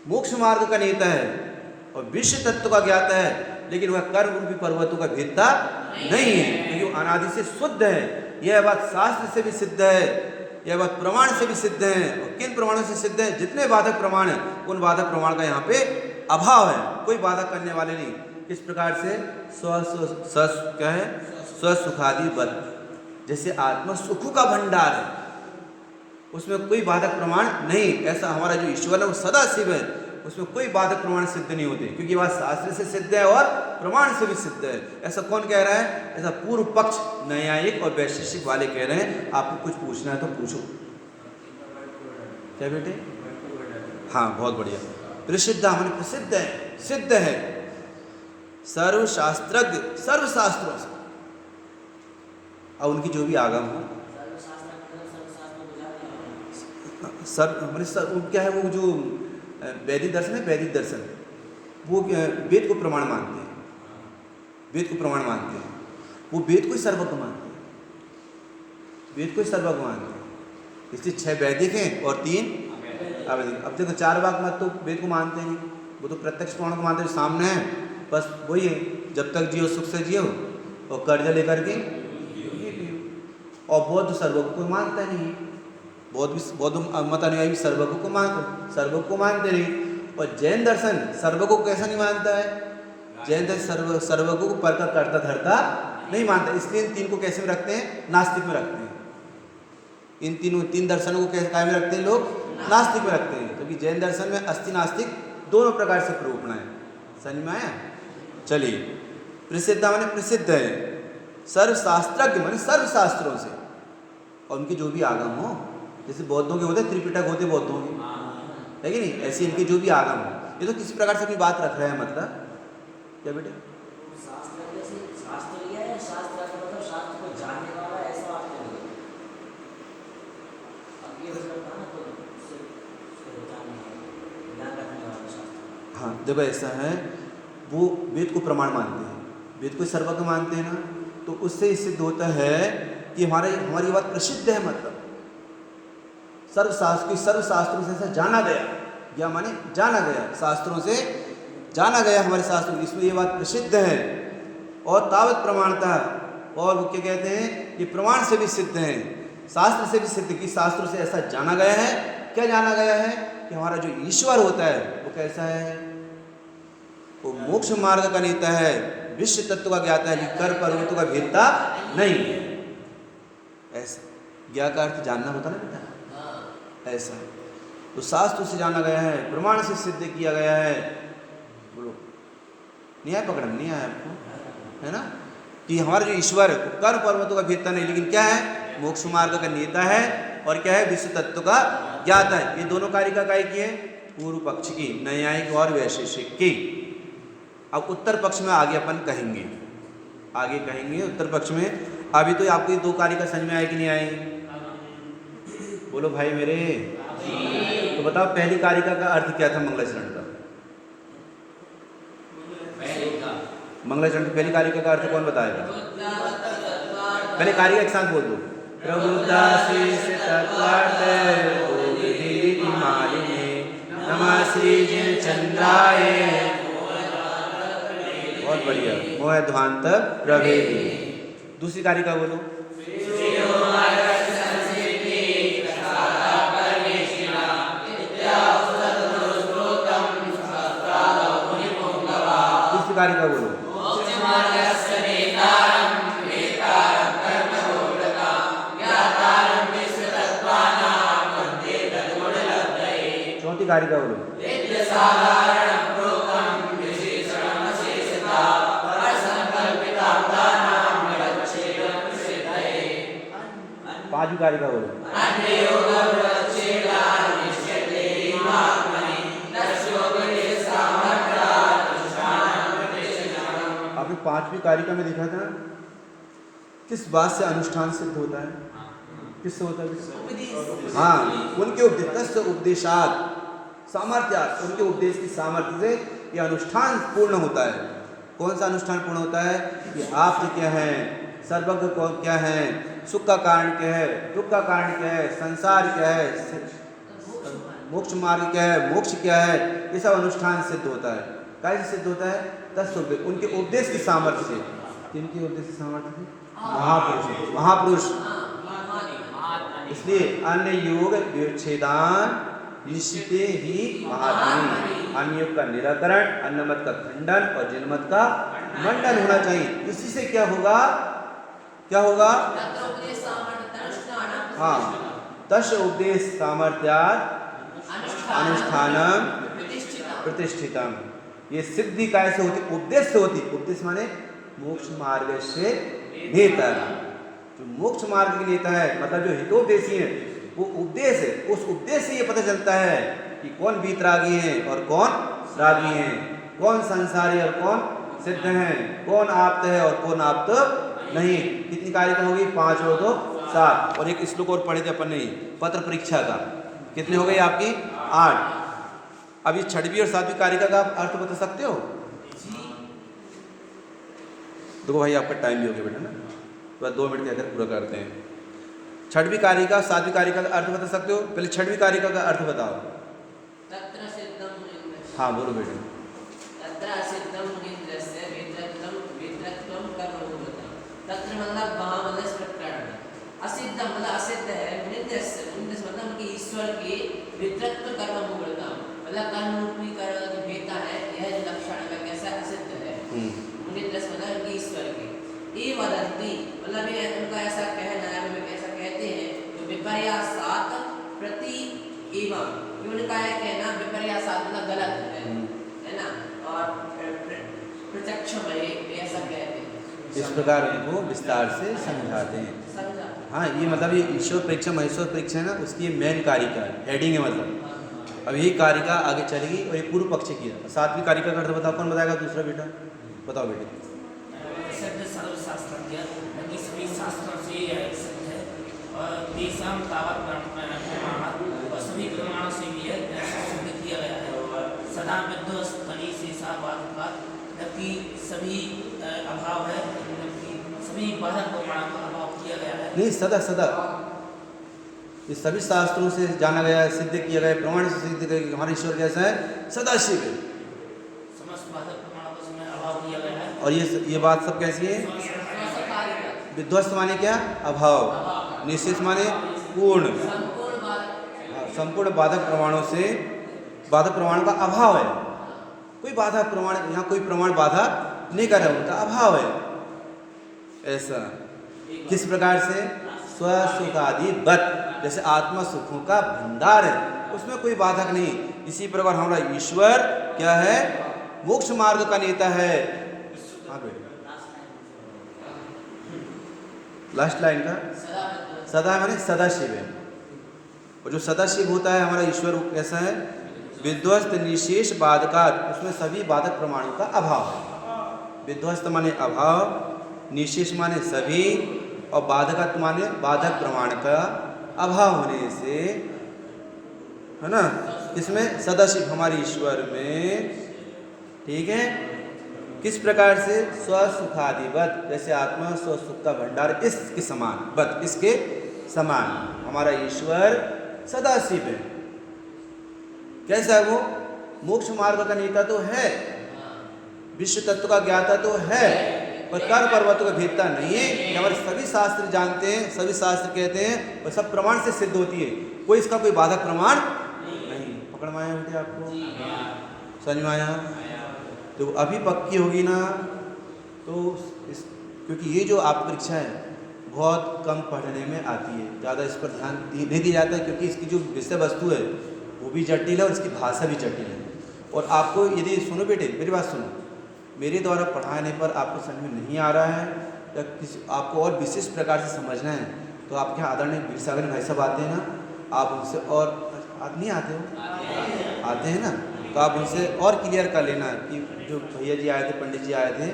मोक्ष मार्ग का नेता है और विश्व तत्व का ज्ञाता है, लेकिन वह कर्म रूपी पर्वतों का भेदता नहीं है, क्योंकि वो अनादि से शुद्ध है। यह बात शास्त्र से भी सिद्ध है, यह बात प्रमाण से भी सिद्ध है। और किन प्रमाणों से सिद्ध है? जितने बाधक प्रमाण हैं उन बाधक प्रमाण का यहाँ पे अभाव है, कोई बाधक करने वाले नहीं। किस प्रकार से? क्या है? स्वसुखादि बल, जैसे आत्मा सुख का भंडार है, उसमें कोई बाधक प्रमाण नहीं। ऐसा हमारा जो ईश्वर है वो सदा शिव है, उसमें कोई बाधक प्रमाण सिद्ध नहीं होते, क्योंकि बात शास्त्र से सिद्ध है और प्रमाण से भी सिद्ध है। ऐसा कौन कह रहा है? ऐसा पूर्व पक्ष न्यायिक और वैशेषिक वाले कह रहे हैं। आपको कुछ पूछना है तो पूछो। क्या बेटे? हाँ, बहुत बढ़िया। प्रसिद्ध माने प्रसिद्ध है, सिद्ध है, सर्वशास्त्रज्ञ, सर्वशास्त्रों से, और उनकी जो भी आगम हो, क्या है वो जो वैदिक दर्शन है, वैदिक दर्शन वो वेद को प्रमाण मानते हैं, वेद को प्रमाण मानते हैं, वो वेद को ही सर्वज्ञ मानते हैं, वेद को ही सर्वज्ञ मानते हैं। इसलिए 6 वैदिक हैं और 3 अवैदिक। अब देखो 4 वाक मत तो वेद को मानते नहीं, वो तो प्रत्यक्ष प्रमाण को मानते हैं, सामने है, बस वही है, जब तक जियो सुख से जियो और कर्जा लेकर के पियो। और बौद्ध सर्वज्ञ को मानता नहीं, बौद्ध मत अनुयायी भी सर्वज्ञ को मानते नहीं। और जैन दर्शन सर्वज्ञ को कैसा नहीं मानता है? जैन दर्शन सर्वज्ञ को परकर करता धरता नहीं मानता, इसलिए इन 3 को कैसे में रखते हैं? नास्तिक में रखते हैं। इन 3 दर्शनों को कैसे में रखते हैं लोग? नास्तिक में रखते हैं, क्योंकि जैन दर्शन में अस्थि नास्तिक दोनों प्रकार से प्रोपणा है। समझ में आया? चलिए, प्रसिद्ध माने प्रसिद्ध है, सर्वशास्त्रज्ञ माने सर्वशास्त्रों से, और उनके जो भी आगम हो, जैसे बौद्धों के होते त्रिपिटक होते बौद्धों के, है कि नहीं? ऐसे इनके जो भी आगम हो, ये तो किसी प्रकार से अपनी बात रख रहे हैं। मतलब क्या बेटे? हाँ, देखो ऐसा है, वो वेद को प्रमाण मानते हैं, वेद को सर्वज्ञ मानते हैं ना, तो उससे सिद्ध होता है कि हमारी बात प्रसिद्ध है। मतलब सर्वशास्त्रों से ऐसा जाना गया, या माने जाना गया, शास्त्रों से जाना गया, हमारे शास्त्रों, इसमें ये बात प्रसिद्ध है। और तावत प्रमाणता, और वो क्या कहते हैं? ये प्रमाण से भी सिद्ध है, शास्त्र से भी सिद्ध, कि शास्त्रों से ऐसा जाना गया है। क्या जाना गया है? कि हमारा जो ईश्वर होता है वो कैसा है? वो मोक्ष मार्ग का नेता है, विश्व तत्व का ज्ञाता है, कि कर पर्वतों का भेदता नहीं है। ऐसा ज्ञा का अर्थ जानना होता ना बेटा, ऐसा तो शास्त्र से जाना गया है, प्रमाण से सिद्ध किया गया है। बोलो, नहीं आया? पकड़ में नहीं आया आपको? है ना, कि हमारा जो ईश्वर कर पर्वतों का भेदता नहीं, लेकिन क्या है? मोक्ष मार्ग का नेता है, और क्या है? विश्व तत्व का ज्ञाता है। ये दोनों कारिका काय की है? पूर्व पक्ष की, न्यायिक और वैशेषिक की। अब उत्तर पक्ष में आगे अपन कहेंगे, आगे कहेंगे उत्तर पक्ष में। अभी तो आपको ये 2 कारिका समझ में आई कि नहीं आई? बोलो भाई मेरे, तो बताओ पहली कारिका का अर्थ क्या था? मंगलाचरण का, मंगलाचरण की पहली कारिका का अर्थ कौन बताएगा? पहले कारिका एक साथ बोल दो। प्रबुद्धाशीष तत्वार्थ मालिने नमः श्री चंद्राय। बहुत बढ़िया, मोह ध्वांत प्रभेदी। दूसरी कारिका बोलो। दूसरी कारिका बोलो। चौथी कारिका बोलो। पांचवी कारिका बोलो। आपने 5वीं कारिका में देखा था किस बात से अनुष्ठान सिद्ध होता है? किससे होता है? हाँ, उनके उपदेशात सामर्थ्यात, उनके उपदेश की सामर्थ्य से यह अनुष्ठान पूर्ण होता है। कौन सा अनुष्ठान पूर्ण होता है? कि आप जो क्या है सर्वज्ञ कौन क्या है, सुख का कारण क्या है, दुख का कारण क्या है, संसार क्या है, मोक्ष मार्ग क्या है, मोक्ष क्या है, ये सब अनुष्ठान सिद्ध होता है। कैसे सिद्ध होता है? तत्व उनके उपदेश की सामर्थ्य से। किनके उपदेश की सामर्थ्य से? महापुरुष, महापुरुष। इसलिए अन्य योग विच्छेदान निश्चिते ही महात्मनि। अन्य योग का निराकरण, अन्य मत का खंडन और जिन मत का मंडन होना चाहिए। इसी से क्या होगा? क्या होगा? हाँ, तस् उपदेश सामर्थ्यात् अनुष्ठानम प्रतिष्ठितम। ये सिद्धि कैसे होती? उपदेश से होती। उपदेश माने मोक्ष मार्ग से नेता, जो मोक्ष मार्ग के नेता है, मतलब जो हितोपदेशी है, वो उपदेश है। उस उपदेश से ये पता चलता है कि कौन वीतरागी है और कौन रागी है, कौन संसारी और कौन सिद्ध है, कौन आप्त है और कौन आप्त नहीं। कितनी कारिका होगी? 5 और 2 7। और एक श्लोक और पढ़े थे अपन ने, पत्र परीक्षा का। कितने हो गए आपकी? 8। अब ये 6वीं और 7वीं कारिका का आप अर्थ बता सकते हो? देखो भाई, आपका टाइम भी हो गया बेटा ना, तो 2 मिनट कहकर पूरा करते हैं। 6वीं कारिका 7वीं कारिका का अर्थ बता सकते हो? पहले 6वीं कारिका का अर्थ बताओ। हाँ बोलो बेटा। असिद्ध मतलब असिद्ध है, मतलब कि ईश्वर के वितरत्व कर्म मूलता, मतलब कर्म रूपी कर्म जो भेता है, यह जो लक्षण है कैसा असिद्ध है। मतलब कि ईश्वर के ये वदंती, मतलब ये उनका ऐसा कहना है, वे ऐसा कहते हैं तो विपर्यासात प्रति एवं, उनका है कहना विपर्यासात मतलब गलत है ना, और प्रत्यक्षमय ऐसा कहते हैं। इस प्रकार उनको विस्तार से समझाते हैं। हाँ, ये मतलब ये ईश्वर परीक्षा महेश्वर परीक्षा है ना, उसकी ये मेन कारिका है, हेडिंग है मतलब। अब यही कारिका आगे चलेगी और ये पूर्व पक्ष की है। 7वीं कारिका का अर्थ बताओ, कौन बताएगा? दूसरा बेटा बताओ बेटे। सभी प्रमाणों से भी सिद्ध किया गया है। सदा विध्वस्तनी से जबकि सभी अभाव है, सभी बाधक प्रमाणों का अभाव किया गया है। नहीं, सदा सदा ये सभी शास्त्रों से जाना गया है, सिद्ध किया गया है, प्रमाण से सिद्ध किया कि हमारा ईश्वर कैसा है? सदाशिव है। समस्त बाधक प्रमाणों का उसमें अभाव किया गया है। और ये बात सब कैसी है? विध्वस्त माने क्या? अभाव। निश्चित माने पूर्ण। संपूर्ण बाधक प्रमाणों से, बाधक प्रमाण का अभाव है। कोई बाधा प्रमाण, यहाँ कोई प्रमाण बाधा नहीं कर रहा, उनका अभाव है। ऐसा किस प्रकार से? स्वसुखादि बत, जैसे आत्मा सुखों का भंडार है, उसमें कोई बाधक नहीं। इसी प्रकार हमारा ईश्वर क्या है? मोक्ष मार्ग का नेता है। हाँ बेटा, लास्ट लाइन का सदा माने सदाशिव है। और जो सदाशिव होता है हमारा ईश्वर, कैसा है? विध्वस्त निशेष बाधकात, उसमें सभी बाधक प्रमाणों का अभाव है। विध्वस्त माने अभाव, निशेष माने सभी, और बाधकात माने बाधक प्रमाण का अभाव होने से, है ना, इसमें सदाशिव हमारे ईश्वर में। ठीक है, किस प्रकार से? स्वसुखादिवत, जैसे आत्मा स्वसुख का भंडार, इसके समान, बत इसके समान हमारा ईश्वर सदाशिव है। कैसा है वो? मोक्ष मार्ग का नेता तो है, विश्व तत्व का ज्ञाता तो है, पर कर्म पर्वतों का भेदता नहीं है। ये हमारे सभी शास्त्र जानते हैं, सभी शास्त्र कहते हैं, और सब प्रमाण से सिद्ध होती है। कोई इसका कोई बाधक प्रमाण नहीं। पकड़ में आया बेटे? आपको समझ में आया? तो अभी पक्की होगी ना, तो क्योंकि ये जो आप परीक्षा है बहुत कम पढ़ने में आती है, ज़्यादा इस पर ध्यान नहीं दिया जाता है, क्योंकि इसकी जो विषय वस्तु है वो भी जटिल है और इसकी भाषा भी जटिल है। और आपको यदि, सुनो बेटे मेरी बात सुनो, मेरे द्वारा पढ़ाने पर आपको समझ में नहीं आ रहा है या किसी आपको और विशेष प्रकार से समझना है, तो आपके यहाँ आदरणीय वीर सागर भाई साहब आते हैं ना, आप उनसे और नहीं आते हो? आते हैं ना, तो आप उनसे और क्लियर कर लेना कि जो भैया जी आए थे, पंडित जी आए थे,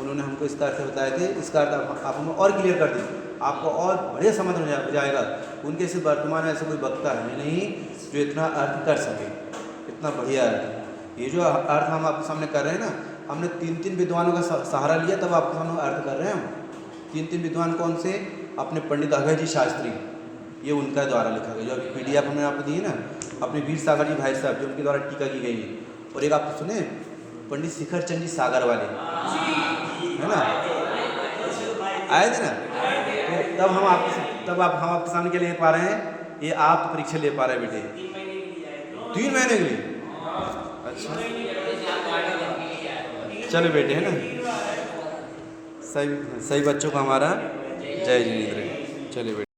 उन्होंने हमको इसका अर्थ बताए थे, इसका अर्थ आप हमें और क्लियर कर दें, आपको और बढ़िया समझ में जाएगा। उनके से वर्तमान में ऐसा कोई वक्ता है नहीं जो इतना अर्थ कर सके, इतना बढ़िया अर्थ। ये जो अर्थ हम आपके सामने कर रहे हैं ना, हमने 3 विद्वानों का सहारा लिया, तब आपके सामने अर्थ कर रहे हैं हम। तीन विद्वान कौन से? अपने पंडित अभय जी शास्त्री, ये उनका द्वारा लिखा गया, जो अभी PDF हमने आपको दी है ना, अपने वीर सागर जी भाई साहब, जो उनके द्वारा टीका की गई है। और एक आप सुने पंडित शिखर चंद जी सागर वाले, है ना, आए थे ना, तो हम आपके सामने क्या ले पा रहे हैं, ये आप परीक्षा ले पा रहे हैं बेटे 3 महीने के लिए। अच्छा चलो बेटे, है ना, सही बच्चों को हमारा जय जिनेंद्र। चलिए बेटे।